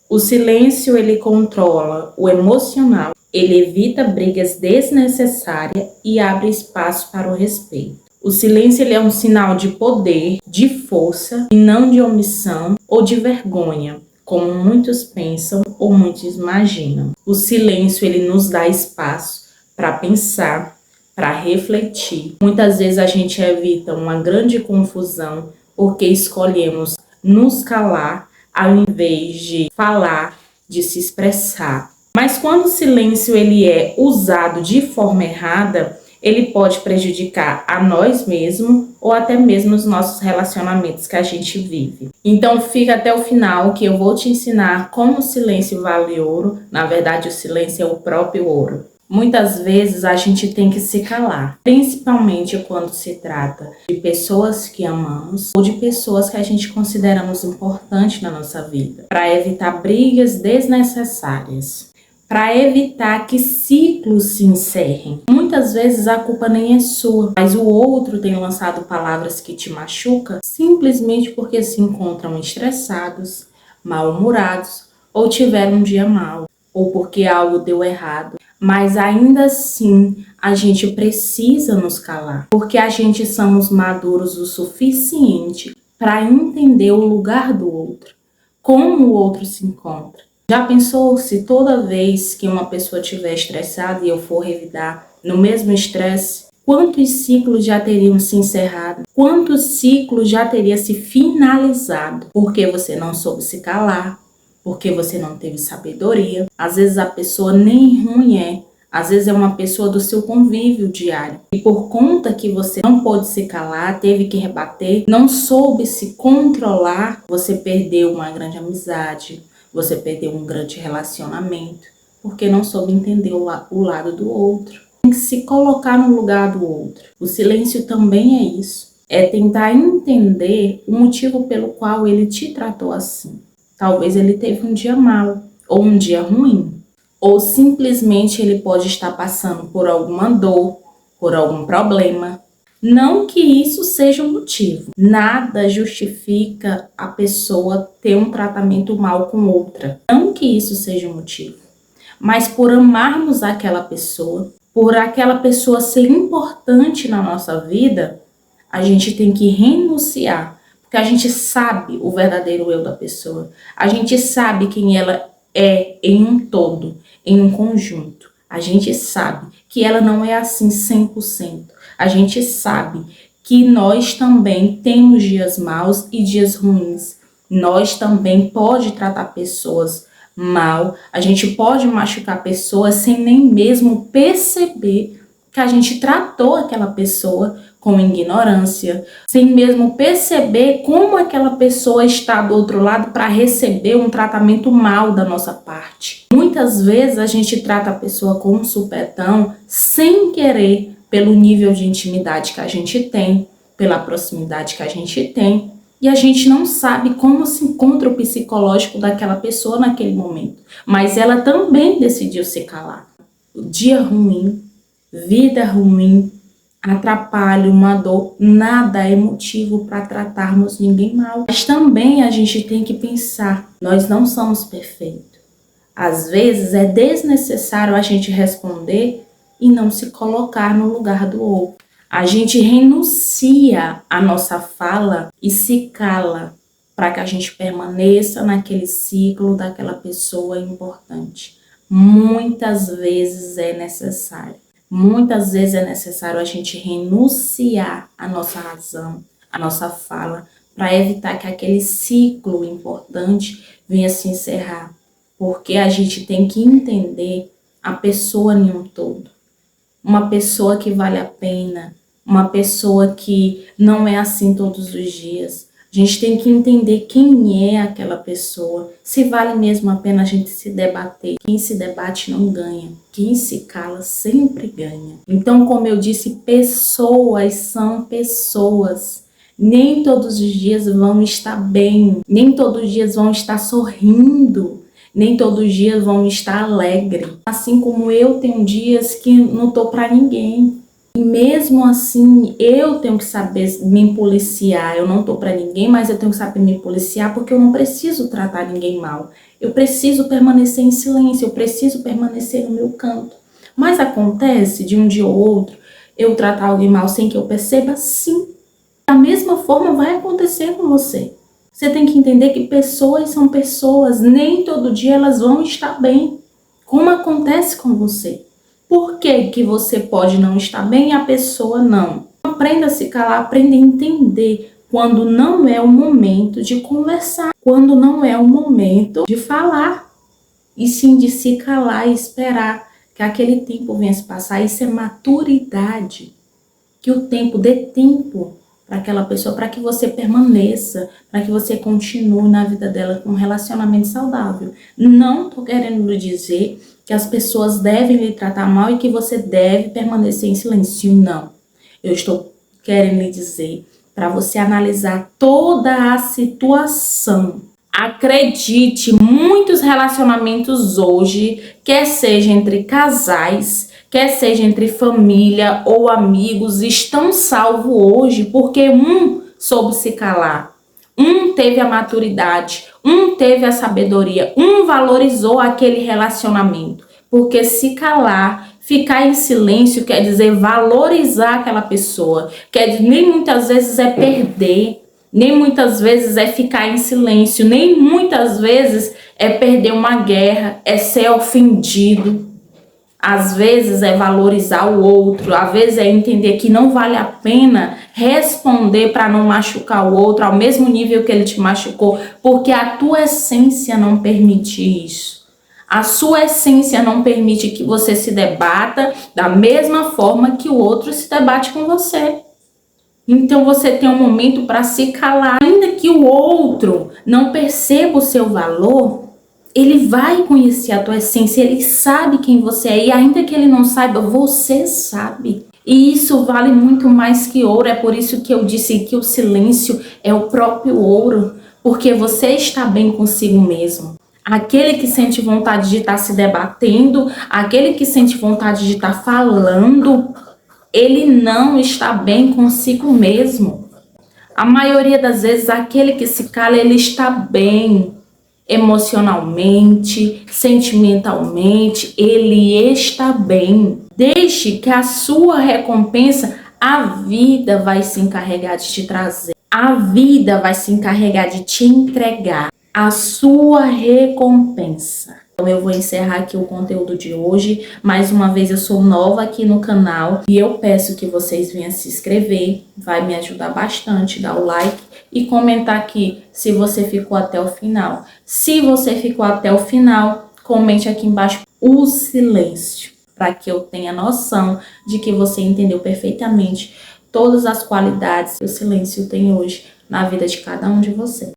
O silêncio, ele controla o emocional, ele evita brigas desnecessárias e abre espaço para o respeito. O silêncio, ele é um sinal de poder, de força e não de omissão ou de vergonha, como muitos pensam ou muitos imaginam. O silêncio, ele nos dá espaço para pensar, para refletir. Muitas vezes a gente evita uma grande confusão porque escolhemos nos calar ao invés de falar, de se expressar. Mas quando o silêncio ele é usado de forma errada, ele pode prejudicar a nós mesmos ou até mesmo os nossos relacionamentos que a gente vive. Então fica até o final que eu vou te ensinar como o silêncio vale ouro. Na verdade, o silêncio é o próprio ouro. Muitas vezes a gente tem que se calar, principalmente quando se trata de pessoas que amamos ou de pessoas que a gente consideramos importantes na nossa vida, para evitar brigas desnecessárias, para evitar que ciclos se encerrem. Muitas vezes a culpa nem é sua, mas o outro tem lançado palavras que te machucam simplesmente porque se encontram estressados, mal-humorados ou tiveram um dia mau, ou porque algo deu errado. Mas ainda assim, a gente precisa nos calar, porque a gente somos maduros o suficiente para entender o lugar do outro, como o outro se encontra. Já pensou se toda vez que uma pessoa estiver estressada e eu for revidar no mesmo estresse, quantos ciclos já teriam se encerrado? Quantos ciclos já teria se finalizado? Porque você não soube se calar, porque você não teve sabedoria. Às vezes a pessoa nem ruim é, às vezes é uma pessoa do seu convívio diário. E por conta que você não pôde se calar, teve que rebater, não soube se controlar, você perdeu uma grande amizade, você perdeu um grande relacionamento, porque não soube entender o lado do outro. Tem que se colocar no lugar do outro. O silêncio também é isso. É tentar entender o motivo pelo qual ele te tratou assim. Talvez ele teve um dia mau, ou um dia ruim, ou simplesmente ele pode estar passando por alguma dor, por algum problema. Não que isso seja um motivo. Nada justifica a pessoa ter um tratamento mal com outra. Não que isso seja um motivo. Mas por amarmos aquela pessoa, por aquela pessoa ser importante na nossa vida, a gente tem que renunciar. Porque a gente sabe o verdadeiro eu da pessoa. A gente sabe quem ela é em um todo, em um conjunto. A gente sabe que ela não é assim 100%. A gente sabe que nós também temos dias maus e dias ruins. Nós também pode tratar pessoas mal. A gente pode machucar pessoas sem nem mesmo perceber que a gente tratou aquela pessoa com ignorância, sem mesmo perceber como aquela pessoa está do outro lado para receber um tratamento mal da nossa parte. Muitas vezes a gente trata a pessoa com um supetão sem querer, pelo nível de intimidade que a gente tem, pela proximidade que a gente tem, e a gente não sabe como se encontra o psicológico daquela pessoa naquele momento. Mas ela também decidiu se calar. Dia ruim, vida ruim, atrapalho, uma dor, nada é motivo para tratarmos ninguém mal. Mas também a gente tem que pensar, nós não somos perfeitos. Às vezes é desnecessário a gente responder e não se colocar no lugar do outro. A gente renuncia à nossa fala e se cala para que a gente permaneça naquele ciclo daquela pessoa importante. Muitas vezes é necessário. Muitas vezes é necessário a gente renunciar à nossa razão, à nossa fala, para evitar que aquele ciclo importante venha se encerrar. Porque a gente tem que entender a pessoa em um todo. Uma pessoa que vale a pena, uma pessoa que não é assim todos os dias. A gente tem que entender quem é aquela pessoa, se vale mesmo a pena a gente se debater. Quem se debate não ganha, quem se cala sempre ganha. Então, como eu disse, pessoas são pessoas. Nem todos os dias vão estar bem, nem todos os dias vão estar sorrindo, nem todos os dias vão estar alegres. Assim como eu tenho dias que não tô para ninguém. E mesmo assim, eu tenho que saber me policiar. Eu não tô para ninguém, mas eu tenho que saber me policiar porque eu não preciso tratar ninguém mal. Eu preciso permanecer em silêncio, eu preciso permanecer no meu canto. Mas acontece de um dia ou outro eu tratar alguém mal sem que eu perceba? Sim. Da mesma forma vai acontecer com você. Você tem que entender que pessoas são pessoas, nem todo dia elas vão estar bem. Como acontece com você? Por que que você pode não estar bem e a pessoa não? Aprenda a se calar, aprenda a entender quando não é o momento de conversar, quando não é o momento de falar, e sim de se calar e esperar que aquele tempo venha se passar. Isso é maturidade, que o tempo dê tempo para aquela pessoa, para que você permaneça, para que você continue na vida dela com um relacionamento saudável. Não tô querendo lhe dizer que as pessoas devem lhe tratar mal e que você deve permanecer em silêncio, não. Eu estou querendo lhe dizer para você analisar toda a situação. Acredite, muitos relacionamentos hoje, quer seja entre casais, quer seja entre família ou amigos, estão salvos hoje porque um soube se calar, um teve a maturidade, um teve a sabedoria, um valorizou aquele relacionamento. Porque se calar, ficar em silêncio quer dizer valorizar aquela pessoa, quer dizer, nem muitas vezes é perder. Nem muitas vezes é ficar em silêncio, nem muitas vezes é perder uma guerra, é ser ofendido. Às vezes é valorizar o outro, às vezes é entender que não vale a pena responder para não machucar o outro ao mesmo nível que ele te machucou, porque a tua essência não permite isso. A sua essência não permite que você se debata da mesma forma que o outro se debate com você. Então você tem um momento para se calar. Ainda que o outro não perceba o seu valor, ele vai conhecer a tua essência, ele sabe quem você é. E ainda que ele não saiba, você sabe. E isso vale muito mais que ouro. É por isso que eu disse que o silêncio é o próprio ouro. Porque você está bem consigo mesmo. Aquele que sente vontade de estar se debatendo, aquele que sente vontade de estar falando, ele não está bem consigo mesmo. A maioria das vezes, aquele que se cala, ele está bem emocionalmente, sentimentalmente, ele está bem. Deixe que a sua recompensa, a vida vai se encarregar de te trazer. A vida vai se encarregar de te entregar a sua recompensa. Então eu vou encerrar aqui o conteúdo de hoje. Mais uma vez, eu sou nova aqui no canal e eu peço que vocês venham se inscrever, vai me ajudar bastante, dar o like e comentar aqui se você ficou até o final. Se você ficou até o final, comente aqui embaixo o silêncio, para que eu tenha noção de que você entendeu perfeitamente todas as qualidades que o silêncio tem hoje na vida de cada um de vocês.